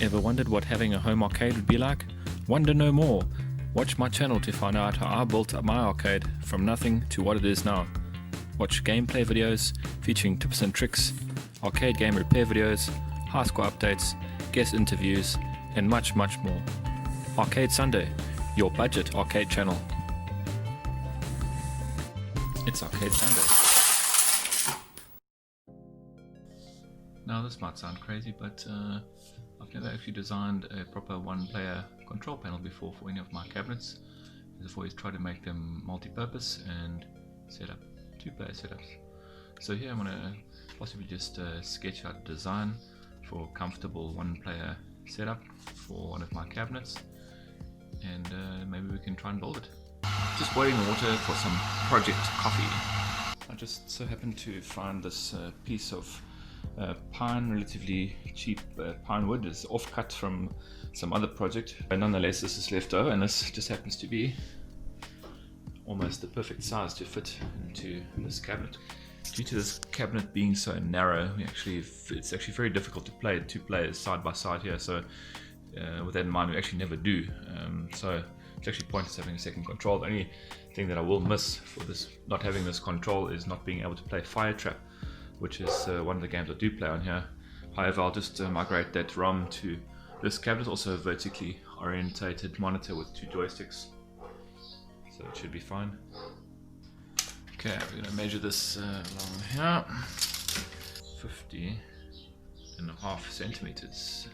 Ever wondered what having a home arcade would be like? Wonder no more. Watch my channel to find out how I built up my arcade from nothing to what it is now. Watch gameplay videos featuring tips and tricks, arcade game repair videos, high score updates, guest interviews, and much more. Arcade Sunday, your budget arcade channel. It's Arcade Sunday. Now this might sound crazy, but I've never actually designed a proper one-player control panel before for any of my cabinets. I've always tried to make them multi-purpose and set up two-player setups. So here I'm going to possibly just sketch out a design for a comfortable one-player setup for one of my cabinets, and maybe we can try and build it. Just boiling the water for some project coffee. I just so happened to find this piece of pine, relatively cheap pine wood. It's offcut from some other project, but nonetheless this is left over, and this just happens to be almost the perfect size to fit into this cabinet. Due to this cabinet being so narrow, it's actually very difficult to play two players side by side here, so with that in mind we actually never do. So it's actually pointless having a second control. The only thing that I will miss for this not having this control is not being able to play Fire Trap, which is one of the games I do play on here. However, I'll just migrate that ROM to this cabinet. Also a vertically orientated monitor with two joysticks, so it should be fine. Okay, we're going to measure this along here. 50.5 centimeters.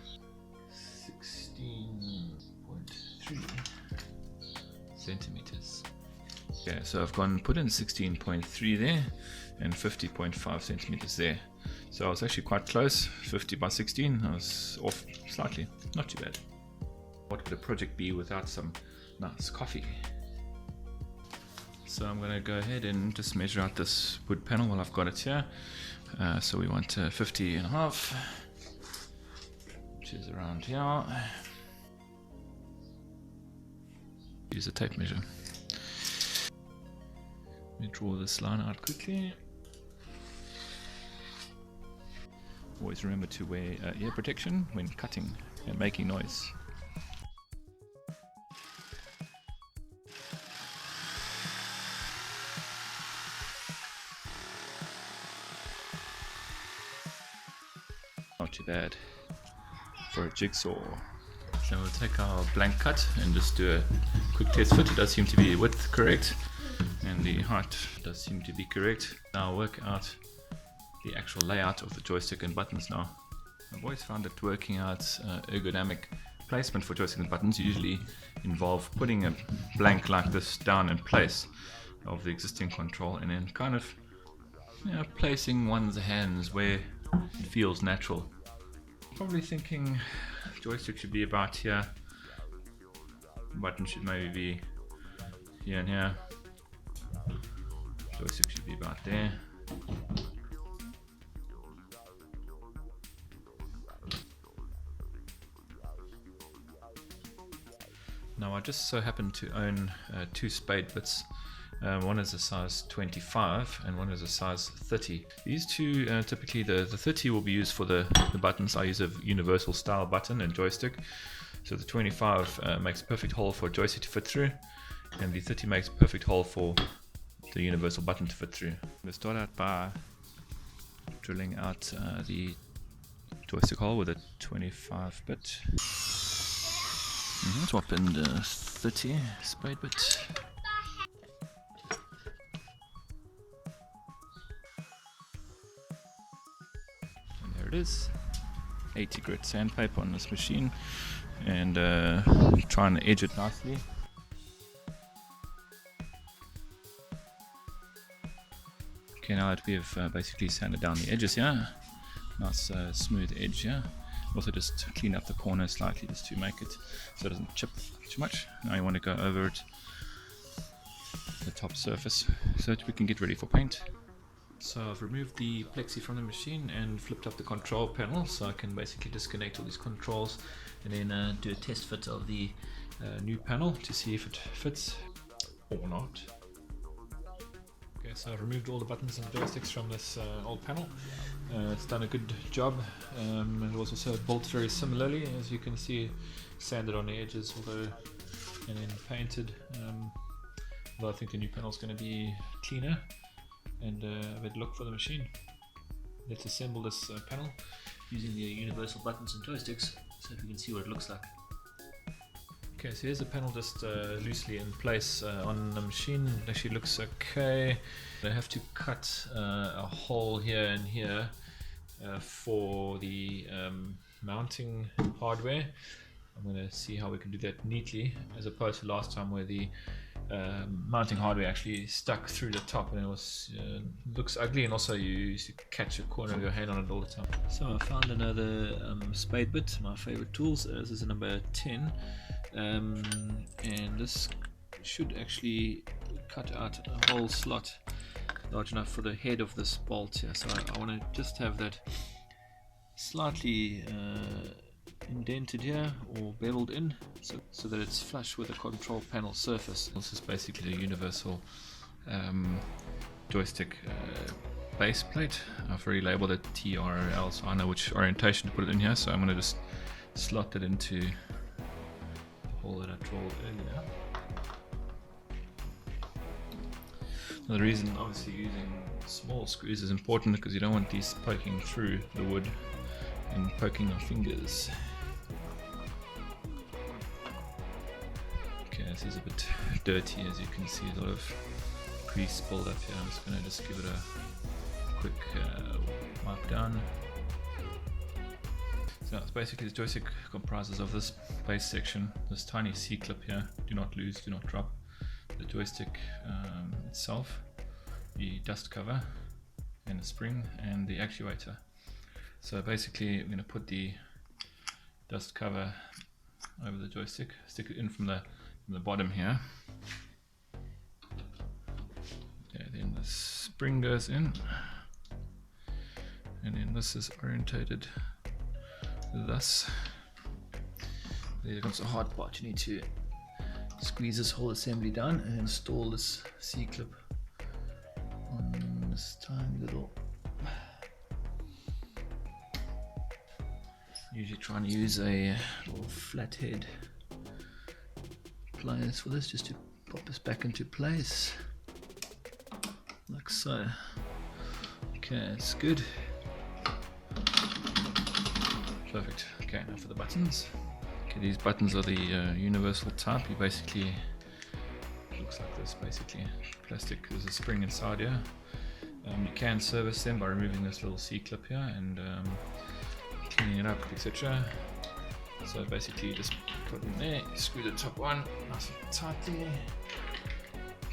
16.3 centimeters. Okay, so I've put in 16.3 there and 50.5 centimeters there. So I was actually quite close. 50 by 16. I was off slightly. Not too bad. What would a project be without some nice coffee? So I'm going to go ahead and just measure out this wood panel while I've got it here. So we want 50.5, which is around here. Use a tape measure. Let me draw this line out quickly. Always remember to wear ear protection when cutting and making noise. Not too bad for a jigsaw. So we'll take our blank cut and just do a quick test fit. It does seem to be width correct, and the height does seem to be correct. Now I'll work out the actual layout of the joystick and buttons now. I've always found that working out ergonomic placement for joystick and buttons usually involve putting a blank like this down in place of the existing control, and then kind of placing one's hands where it feels natural. Probably thinking joystick should be about here, button should maybe be here and here, joystick should be about there. Now I just so happen to own two Spade Bits. One is a size 25 and one is a size 30. These two, typically the 30 will be used for the buttons. I use a universal style button and joystick. So the 25 makes a perfect hole for a joystick to fit through, and the 30 makes a perfect hole for the universal button to fit through. I'm going to start out by drilling out the joystick hole with a 25 bit. Swap in the 30 Spade Bit. Is 80 grit sandpaper on this machine, and try and edge it nicely. Okay, now that we have basically sanded down the edges here, nice smooth edge here. Also just clean up the corner slightly just to make it so it doesn't chip too much. Now you want to go over it, the top surface, so that we can get ready for paint. So I've removed the plexi from the machine and flipped up the control panel, so I can basically disconnect all these controls and then do a test fit of the new panel to see if it fits or not. Okay, So I've removed all the buttons and joysticks from this old panel. It's done a good job. It was also built very similarly, as you can see, sanded on the edges, and then painted. Although I think the new panel is going to be cleaner and a better look for the machine. Let's assemble this panel using the universal buttons and joysticks, so if you can see what it looks like. Okay, so here's the panel just loosely in place on the machine. It actually looks okay. I have to cut a hole here and here for the mounting hardware. I'm going to see how we can do that neatly, as opposed to last time where the mounting hardware actually stuck through the top and it was looks ugly, and also you used to catch a corner of your hand on it all the time. So I found another spade bit, my favorite tools. This is a number 10, and this should actually cut out a whole slot large enough for the head of this bolt here. So I want to just have that slightly indented here or beveled in, so that it's flush with the control panel surface. This is basically a universal joystick base plate. I've already labeled it TRL, so I know which orientation to put it in here, so I'm going to just slot it into the hole that I drilled earlier. Now, the reason obviously using small screws is important because you don't want these poking through the wood and poking your fingers. Okay, this is a bit dirty, as you can see, a lot of grease build up here. I'm just going to give it a quick wipe down. So it's basically the joystick comprises of this base section, this tiny C-clip here, do not lose, do not drop, the joystick itself, the dust cover and the spring, and the actuator. So basically I'm going to put the dust cover over the joystick, stick it in from the bottom here. Okay, then the spring goes in, and then this is orientated thus. There comes the hard part. You need to squeeze this whole assembly down and install this C-clip on this tiny little. Usually trying to use a little flathead pliers for this, just to pop this back into place, like so. Okay, it's good. Perfect. Okay, now for the buttons. Okay, these buttons are the universal type. You basically, looks like this, basically plastic. There's a spring inside here. You can service them by removing this little C-clip here and cleaning it up, etc. So basically you just put it in there, screw the top one nice and tightly,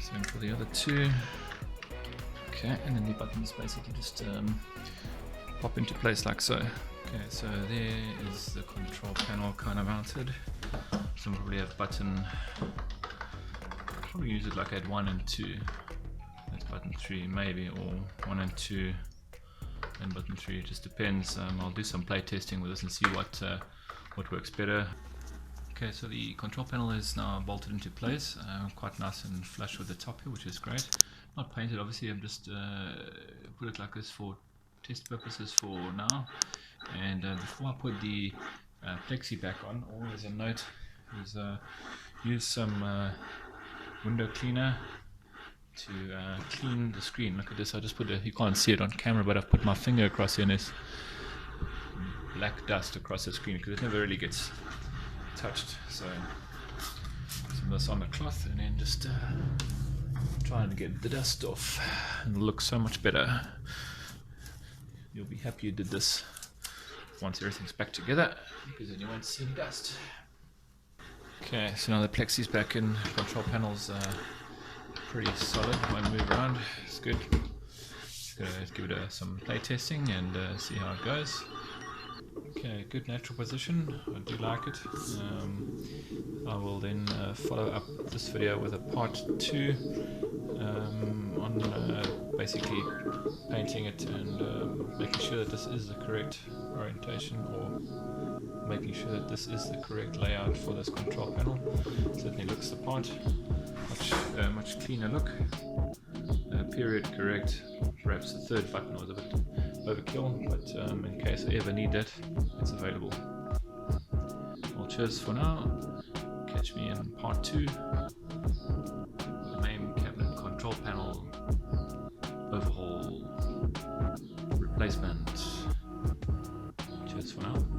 same for the other two. Okay, and then the buttons basically just pop into place like so. Okay, so there is the control panel kind of mounted. So we'll probably have button, probably use it like at 1 and 2. That's button 3 maybe, or 1 and 2 and button 3, it just depends. I'll do some play testing with this and see what works better. Okay, so the control panel is now bolted into place, quite nice and flush with the top here, which is great. Not painted obviously, I've just put it like this for test purposes for now. And before I put the plexi back on, always a note is use some window cleaner to clean the screen. Look at this, I just put you can't see it on camera, but I've put my finger across here and there's black dust across the screen because it never really gets touched. So some of this on the cloth and then just trying to get the dust off, and it'll look so much better. You'll be happy you did this once everything's back together, because then you won't see any dust. Okay, so now the plexi's back in, control panel's pretty solid, won't move around, it's good. Just gonna give it some play testing and see how it goes. Okay, good natural position, I do like it. I will then follow up this video with a part 2 on basically painting it and making sure that this is the correct orientation, or making sure that this is the correct layout for this control panel. Certainly looks the part, much cleaner look. period correct. Perhaps the third button was a bit overkill, but in case I ever need that, it's available. Well, cheers for now. Catch me in part 2. The main cabinet control panel overhaul replacement. Cheers for now.